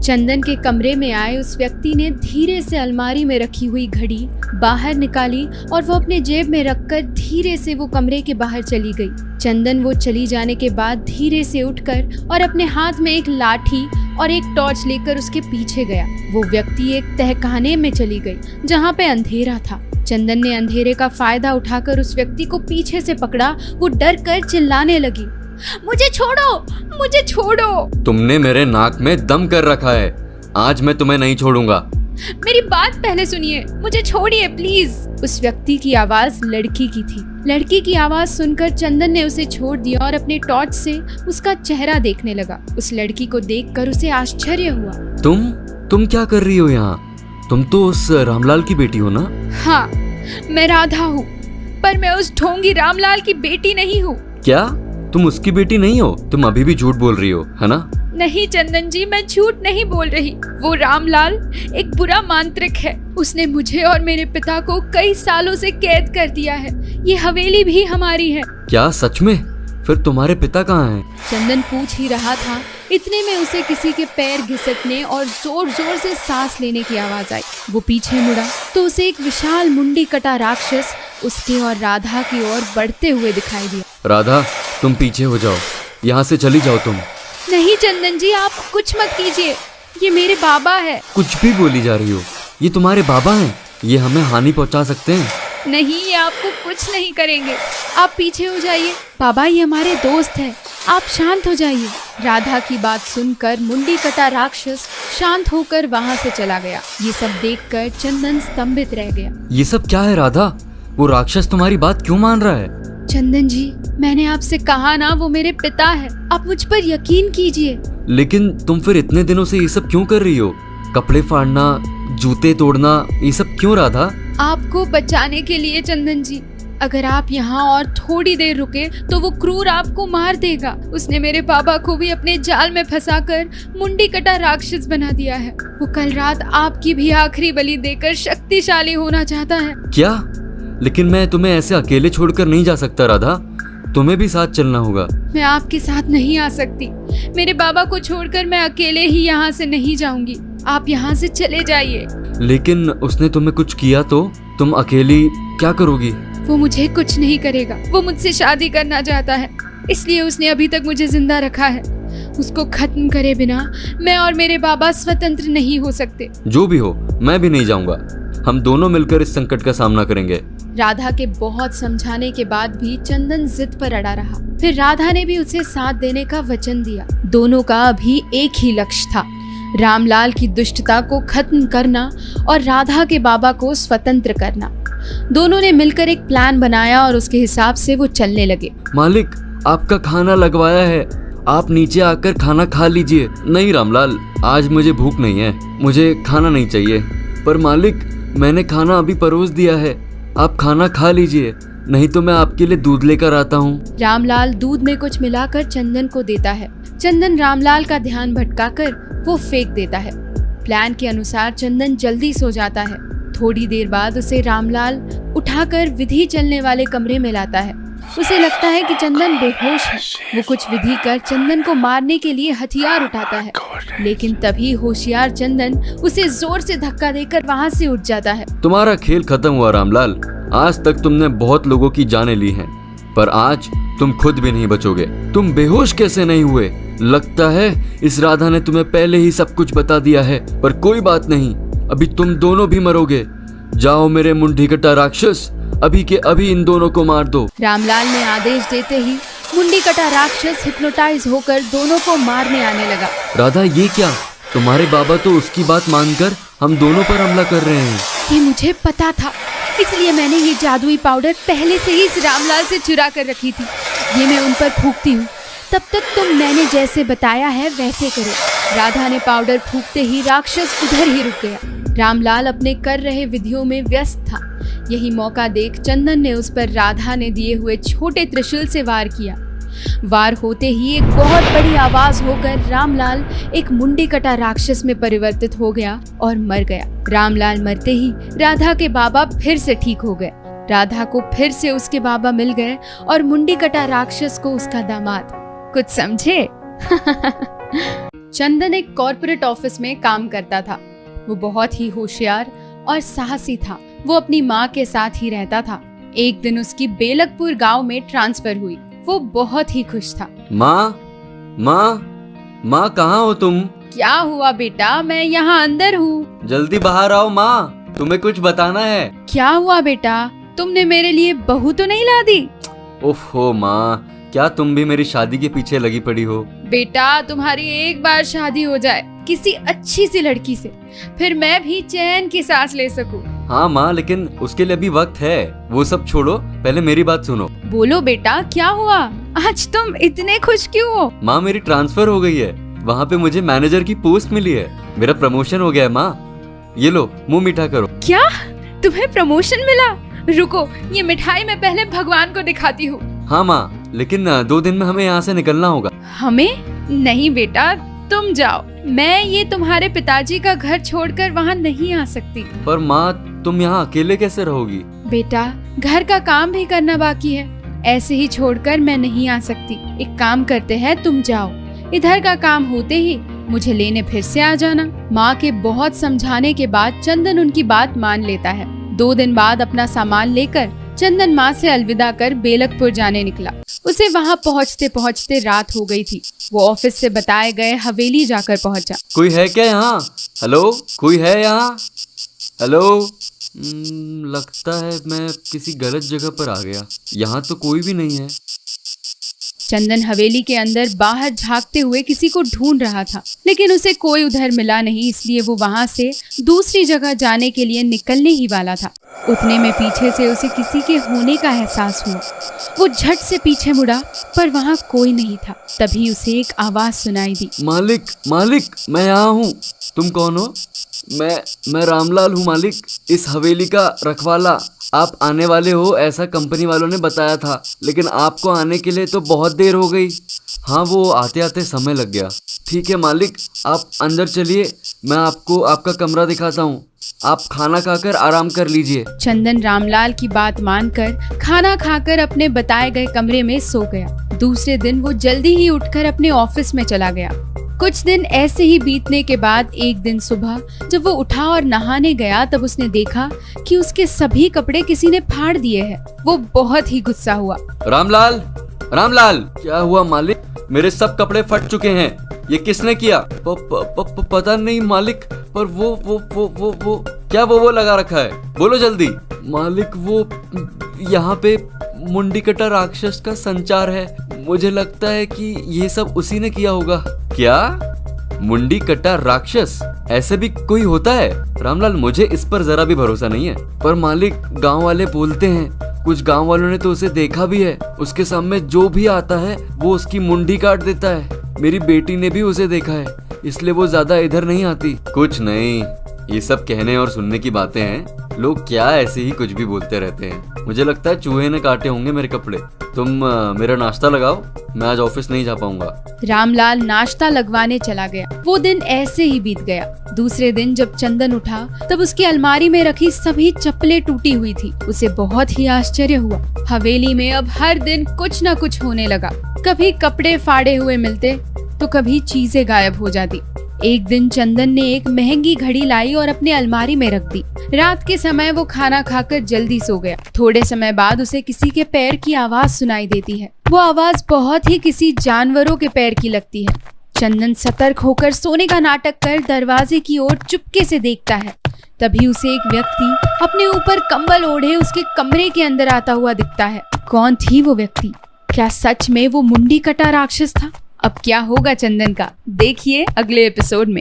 चंदन के कमरे में आए उस व्यक्ति ने धीरे से अलमारी में रखी हुई घड़ी बाहर निकाली और वो अपने जेब में रखकर धीरे से वो कमरे के बाहर चली गई। चंदन वो चली जाने के बाद धीरे से उठकर और अपने हाथ में एक लाठी और एक टॉर्च लेकर उसके पीछे गया। वो व्यक्ति एक तहखाने में चली गई जहाँ पे अंधेरा था। चंदन ने अंधेरे का फायदा उठाकर उस व्यक्ति को पीछे से पकड़ा। वो डर कर चिल्लाने लगी, मुझे छोड़ो, मुझे छोड़ो। तुमने मेरे नाक में दम कर रखा है, आज मैं तुम्हें नहीं छोड़ूंगा। मेरी बात पहले सुनिए, मुझे छोड़िए प्लीज। उस व्यक्ति की आवाज लड़की की थी। लड़की की आवाज सुनकर चंदन ने उसे छोड़ दिया और अपने टॉर्च से उसका चेहरा देखने लगा। उस लड़की को देखकर उसे आश्चर्य हुआ। तुम क्या कर रही हो यहाँ? तुम तो उस रामलाल की बेटी हो ना? हाँ, मैं राधा हूँ, पर मैं उस ढोंगी रामलाल की बेटी नहीं हूँ। क्या तुम उसकी बेटी नहीं हो? तुम अभी भी झूठ बोल रही हो, है ना? नहीं चंदन जी, मैं झूठ नहीं बोल रही। वो रामलाल एक बुरा मांत्रिक है। उसने मुझे और मेरे पिता को कई सालों से कैद कर दिया है। ये हवेली भी हमारी है। क्या सच में? फिर तुम्हारे पिता कहाँ हैं? चंदन पूछ ही रहा था, इतने में उसे किसी के पैर घिसटने और जोर जोर से सांस लेने की आवाज आई। वो पीछे मुड़ा तो उसे एक विशाल मुंडी कटा राक्षस उसके और राधा की ओर बढ़ते हुए दिखाई दिया। राधा, तुम पीछे हो जाओ, यहाँ से चली जाओ तुम। नहीं चंदन जी, आप कुछ मत कीजिए, ये मेरे बाबा है। कुछ भी बोली जा रही हो, ये तुम्हारे बाबा हैं, ये हमें हानि पहुँचा सकते हैं। नहीं, ये आपको कुछ नहीं करेंगे, आप पीछे हो जाइए। बाबा, ये हमारे दोस्त हैं, आप शांत हो जाइए। राधा की बात सुनकर मुंडी कटा राक्षस शांत होकर वहाँ से चला गया। ये सब देखकर चंदन स्तंभित रह गया। ये सब क्या है राधा? वो राक्षस तुम्हारी बात क्यों मान रहा है? चंदन जी, मैंने आपसे कहा ना, वो मेरे पिता है, आप मुझ पर यकीन कीजिए। लेकिन तुम फिर इतने दिनों से ये सब क्यों कर रही हो? कपड़े फाड़ना, जूते तोड़ना, ये सब क्यों राधा? आपको बचाने के लिए चंदन जी। अगर आप यहाँ और थोड़ी देर रुके तो वो क्रूर आपको मार देगा। उसने मेरे बाबा को भी अपने जाल में फंसाकर मुंडी कटा राक्षस बना दिया है। वो कल रात आपकी भी आखिरी बलि देकर शक्तिशाली होना चाहता है। क्या? लेकिन मैं तुम्हें ऐसे अकेले छोड़कर नहीं जा सकता राधा, तुम्हें भी साथ चलना होगा। मैं आपके साथ नहीं आ सकती। मेरे बाबा को छोड़कर मैं अकेले ही यहाँ से नहीं जाऊंगी। आप यहाँ से चले जाइए। लेकिन उसने तुम्हें कुछ किया तो तुम अकेली क्या करोगी? वो मुझे कुछ नहीं करेगा। वो मुझसे शादी करना चाहता है, इसलिए उसने अभी तक मुझे जिंदा रखा है। उसको खत्म करे बिना मैं और मेरे बाबा स्वतंत्र नहीं हो सकते। जो भी हो, मैं भी नहीं जाऊंगा। हम दोनों मिलकर इस संकट का सामना करेंगे। राधा के बहुत समझाने के बाद भी चंदन जिद पर अड़ा रहा। फिर राधा ने भी उसे साथ देने का वचन दिया। दोनों का अभी एक ही लक्ष्य था, रामलाल की दुष्टता को खत्म करना और राधा के बाबा को स्वतंत्र करना। दोनों ने मिलकर एक प्लान बनाया और उसके हिसाब से वो चलने लगे। मालिक, आपका खाना लगवाया है, आप नीचे आकर खाना खा लीजिए। नहीं रामलाल, आज मुझे भूख नहीं है, मुझे खाना नहीं चाहिए। पर मालिक, मैंने खाना अभी परोस दिया है, आप खाना खा लीजिए, नहीं तो मैं आपके लिए दूध लेकर आता हूँ। रामलाल दूध में कुछ मिलाकर चंदन को देता है। चंदन रामलाल का ध्यान भटकाकर वो फेंक देता है। प्लान के अनुसार चंदन जल्दी सो जाता है। थोड़ी देर बाद उसे रामलाल उठाकर विधि चलने वाले कमरे में लाता है। उसे लगता है कि चंदन बेहोश है। वो कुछ विधि कर चंदन को मारने के लिए हथियार उठाता है, लेकिन तभी होशियार चंदन उसे जोर से धक्का देकर वहाँ से उठ जाता है। तुम्हारा खेल खत्म हुआ रामलाल। आज तक तुमने बहुत लोगों की जानें ली हैं, पर आज तुम खुद भी नहीं बचोगे। तुम बेहोश कैसे नहीं हुए? लगता है इस राधा ने तुम्हें पहले ही सब कुछ बता दिया है, पर कोई बात नहीं, अभी तुम दोनों भी मरोगे। जाओ मेरे मुंडी कटा राक्षस, अभी के अभी इन दोनों को मार दो। रामलाल ने आदेश देते ही मुंडी कटा राक्षस हिप्नोटाइज होकर दोनों को मारने आने लगा। राधा, ये क्या? तुम्हारे बाबा तो उसकी बात मानकर हम दोनों पर हमला कर रहे हैं। ये मुझे पता था, इसलिए मैंने ये जादुई पाउडर पहले से ही इस रामलाल से चुरा कर रखी थी। ये मैं उन पर फूंकती हूँ, तब तक तुम मैंने जैसे बताया है वैसे करो। राधा ने पाउडर फूंकते ही राक्षस उधर ही रुक गया। रामलाल अपने कर रहे विधियों में व्यस्त था। यही मौका देख चंदन ने उस पर राधा ने दिए हुए छोटे त्रिशूल से वार किया। वार होते ही एक बहुत बड़ी आवाज होकर रामलाल एक मुंडी कटा राक्षस में परिवर्तित हो गया और मर गया। रामलाल मरते ही राधा के बाबा फिर से ठीक हो गए। राधा को फिर से उसके बाबा मिल गए और मुंडी कटा राक्षस को उसका दामाद। कुछ समझे? चंदन एक कॉर्पोरेट ऑफिस में काम करता था। वो बहुत ही होशियार और साहसी था। वो अपनी माँ के साथ ही रहता था। एक दिन उसकी बेलकपुर गांव में ट्रांसफर हुई। वो बहुत ही खुश था। माँ कहाँ हो तुम? क्या हुआ बेटा? मैं यहाँ अंदर हूँ। जल्दी बाहर आओ माँ, तुम्हें कुछ बताना है। क्या हुआ बेटा? तुमने मेरे लिए बहू तो नहीं ला दी? ओहो माँ, क्या तुम भी मेरी शादी के पीछे लगी पड़ी हो? बेटा, तुम्हारी एक बार शादी हो जाए किसी अच्छी सी लड़की से, फिर मैं भी चैन की सांस ले सकूं। हाँ माँ, लेकिन उसके लिए अभी वक्त है। वो सब छोड़ो, पहले मेरी बात सुनो। बोलो बेटा, क्या हुआ? आज तुम इतने खुश क्यों हो? माँ, मेरी ट्रांसफर हो गई है। वहाँ पे मुझे मैनेजर की पोस्ट मिली है। मेरा प्रमोशन हो गया है माँ। ये लो, मुंह मीठा करो। क्या? तुम्हें प्रमोशन मिला? रुको, ये मिठाई मैं पहले भगवान को दिखाती हूँ। हाँ माँ, लेकिन 2 दिन में हमें यहाँ से निकलना होगा। हमें? नहीं बेटा, तुम जाओ। मैं ये तुम्हारे पिताजी का घर छोड़कर वहाँ नहीं आ सकती। पर माँ, तुम यहाँ अकेले कैसे रहोगी? बेटा, घर का काम भी करना बाकी है। ऐसे ही छोड़कर मैं नहीं आ सकती। एक काम करते हैं, तुम जाओ, इधर का काम होते ही मुझे लेने फिर से आ जाना। माँ के बहुत समझाने के बाद चंदन उनकी बात मान लेता है। 2 दिन बाद अपना सामान लेकर चंदन माँ से अलविदा कर बेलकपुर जाने निकला। उसे वहाँ पहुँचते पहुँचते रात हो गई थी। वो ऑफिस से बताए गए हवेली जाकर पहुँचा। कोई है क्या यहाँ? हेलो, कोई है यहाँ? हेलो? लगता है मैं किसी गलत जगह पर आ गया। यहाँ तो कोई भी नहीं है। चंदन हवेली के अंदर बाहर झांकते हुए किसी को ढूंढ रहा था, लेकिन उसे कोई उधर मिला नहीं। इसलिए वो वहां से दूसरी जगह जाने के लिए निकलने ही वाला था। उतने में पीछे से उसे किसी के होने का एहसास हुआ। वो झट से पीछे मुड़ा, पर वहां कोई नहीं था। तभी उसे एक आवाज सुनाई दी। मालिक, मैं यहाँ हूँ। तुम कौन हो? मैं रामलाल हूँ मालिक, इस हवेली का रखवाला। आप आने वाले हो ऐसा कंपनी वालों ने बताया था, लेकिन आपको आने के लिए तो बहुत देर हो गई। हाँ, वो आते आते समय लग गया। ठीक है मालिक, आप अंदर चलिए, मैं आपको आपका कमरा दिखाता हूँ। आप खाना खाकर आराम कर लीजिए। चंदन रामलाल की बात मानकर खाना खाकर अपने बताए गए कमरे में सो गया। दूसरे दिन वो जल्दी ही उठकर अपने ऑफिस में चला गया। कुछ दिन ऐसे ही बीतने के बाद एक दिन सुबह जब वो उठा और नहाने गया, तब उसने देखा कि उसके सभी कपड़े किसी ने फाड़ दिए हैं। वो बहुत ही गुस्सा हुआ। रामलाल, क्या हुआ मालिक? मेरे सब कपड़े फट चुके हैं। ये किसने किया? पता नहीं मालिक, पर वो क्या वो लगा रखा है? बोलो जल्दी। मालिक, वो यहाँ पे मुंडी कटा राक्षस का संचार है। मुझे लगता है कि ये सब उसी ने किया होगा। क्या? मुंडी कटा राक्षस? ऐसे भी कोई होता है? रामलाल, मुझे इस पर जरा भी भरोसा नहीं है। पर मालिक, गांव वाले बोलते हैं, कुछ गांव वालों ने तो उसे देखा भी है। उसके सामने जो भी आता है वो उसकी मुंडी काट देता है। मेरी बेटी ने भी उसे देखा है, इसलिए वो ज्यादा इधर नहीं आती। कुछ नहीं, ये सब कहने और सुनने की बातें हैं। लोग क्या ऐसे ही कुछ भी बोलते रहते हैं। मुझे लगता है चूहे ने काटे होंगे मेरे कपड़े। तुम मेरा नाश्ता लगाओ, मैं आज ऑफिस नहीं जा पाऊंगा। रामलाल नाश्ता लगवाने चला गया। वो दिन ऐसे ही बीत गया। दूसरे दिन जब चंदन उठा, तब उसकी अलमारी में रखी सभी चप्पलें टूटी हुई थी। उसे बहुत ही आश्चर्य हुआ। हवेली में अब हर दिन कुछ न कुछ होने लगा। कभी कपड़े फाड़े हुए मिलते, तो कभी चीजें गायब हो जाती। एक दिन चंदन ने एक महंगी घड़ी लाई और अपने अलमारी में रख दी। रात के समय वो खाना खाकर जल्दी सो गया। थोड़े समय बाद उसे किसी के पैर की आवाज सुनाई देती है। वो आवाज बहुत ही किसी जानवरों के पैर की लगती है। चंदन सतर्क होकर सोने का नाटक कर दरवाजे की ओर चुपके से देखता है। तभी उसे एक व्यक्ति अपने ऊपर कंबल ओढ़े उसके कमरे के अंदर आता हुआ दिखता है। कौन थी वो व्यक्ति? क्या सच में वो मुंडी कटा राक्षस था? अब क्या होगा चंदन का, देखिए अगले एपिसोड में।